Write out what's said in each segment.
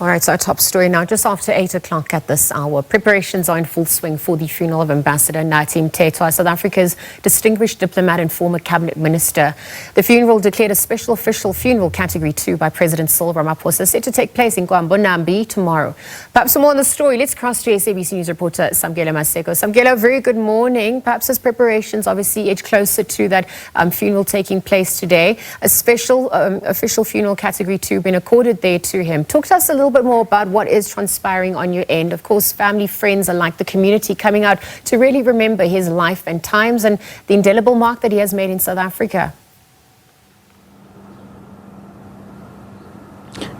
All right, so our top story now, just after 8 o'clock at this hour. Preparations are in full swing for the funeral of Ambassador Nathi Mthethwa, South Africa's distinguished diplomat and former cabinet minister. The funeral, declared a special official funeral category 2 by President Cyril Ramaphosa, set to take place in KwaMbonambi tomorrow. Perhaps some more on the story. Let's cross to SABC News reporter Samkele Maseko. Samkele, very good morning. Perhaps as preparations obviously edge closer to that funeral taking place today, a special official funeral category 2 been accorded there to him. Talk to us a little bit more about what is transpiring on your end. Of course, family, friends, alike the community coming out to really remember his life and times and the indelible mark that he has made in South Africa.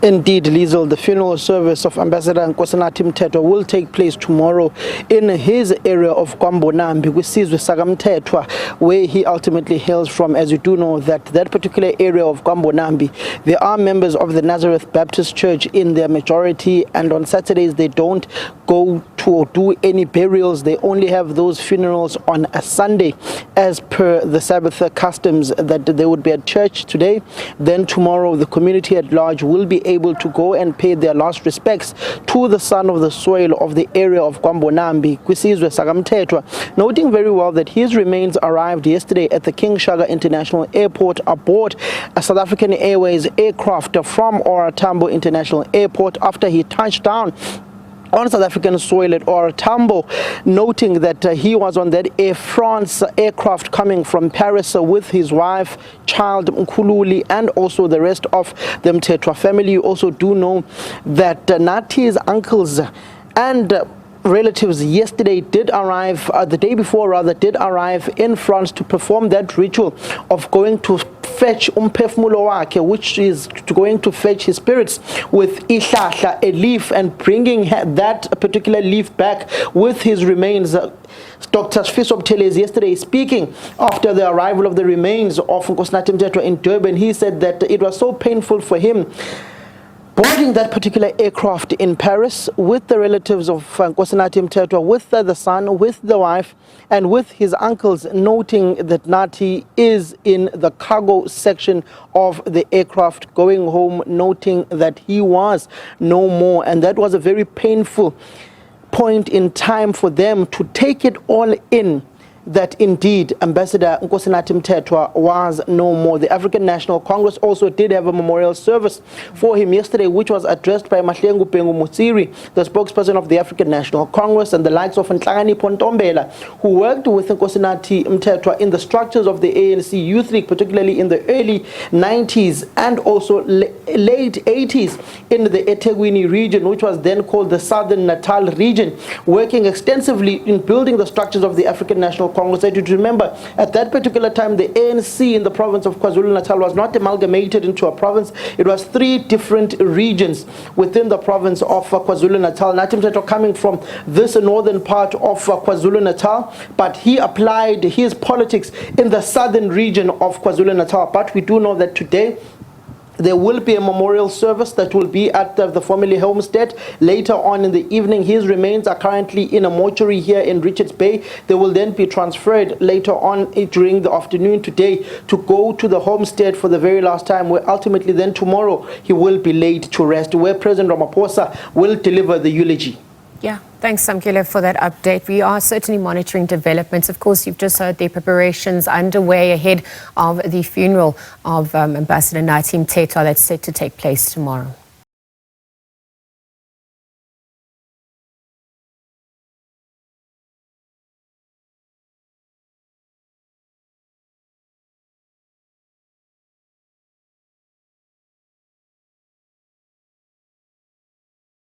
Indeed, Liesl, the funeral service of Ambassador Nathi Mthethwa will take place tomorrow in his area of KwaMbonambi, Mthethwa, where he ultimately hails from. As you do know, that particular area of KwaMbonambi, there are members of the Nazareth Baptist Church in their majority, and on Saturdays they don't go to or do any burials. They only have those funerals on a Sunday, as per the Sabbath customs, that they would be at church today. Then tomorrow, the community at large will be able to go and pay their last respects to the son of the soil of the area of KwaMbonambi, Mthethwa, noting very well that his remains arrived yesterday at the King Shaka International Airport aboard a South African Airways aircraft from OR Tambo International Airport after he touched down on South African soil at OR Tambo, noting that he was on that Air France aircraft coming from Paris with his wife, child Mkhululi, and also the rest of the Mthethwa family. You also do know that Nathi's uncles and relatives yesterday did arrive, the day before rather, did arrive in France to perform that ritual of going to fetch umphefumulo wakhe, which is going to fetch his spirits with ihlahla, a leaf, and bringing that particular leaf back with his remains. Dr. Sfiso Mteles yesterday speaking after the arrival of the remains of Nathi Mthethwa in Durban, he said that it was so painful for him boarding that particular aircraft in Paris with the relatives of Nathi Mthethwa, with the son, with the wife, and with his uncles, noting that Nathi is in the cargo section of the aircraft going home, noting that he was no more. And that was a very painful point in time for them to take it all in, that indeed Ambassador Nathi Mthethwa was no more. The African National Congress also did have a memorial service for him yesterday, which was addressed by Mahlengu Pengu Mutsiri, the spokesperson of the African National Congress, and the likes of Nhlangani Pontombela, who worked with Nathi Mthethwa in the structures of the ANC Youth League, particularly in the early 90s and also late 80s in the eThekwini region, which was then called the Southern Natal region, working extensively in building the structures of the African National Congress. I do remember at that particular time the ANC in the province of KwaZulu-Natal was not amalgamated into a province. It was 3 different regions within the province of KwaZulu-Natal. Nathi Mthethwa coming from this northern part of KwaZulu-Natal, but he applied his politics in the southern region of KwaZulu-Natal. But we do know that today there will be a memorial service that will be at the family homestead later on in the evening. His remains are currently in a mortuary here in Richards Bay. They will then be transferred later on during the afternoon today to go to the homestead for the very last time, where ultimately then tomorrow he will be laid to rest, where President Ramaphosa will deliver the eulogy. Yeah, thanks, Samkele, for that update. We are certainly monitoring developments. Of course, you've just heard the preparations underway ahead of the funeral of Ambassador Nathi Mthethwa that's set to take place tomorrow.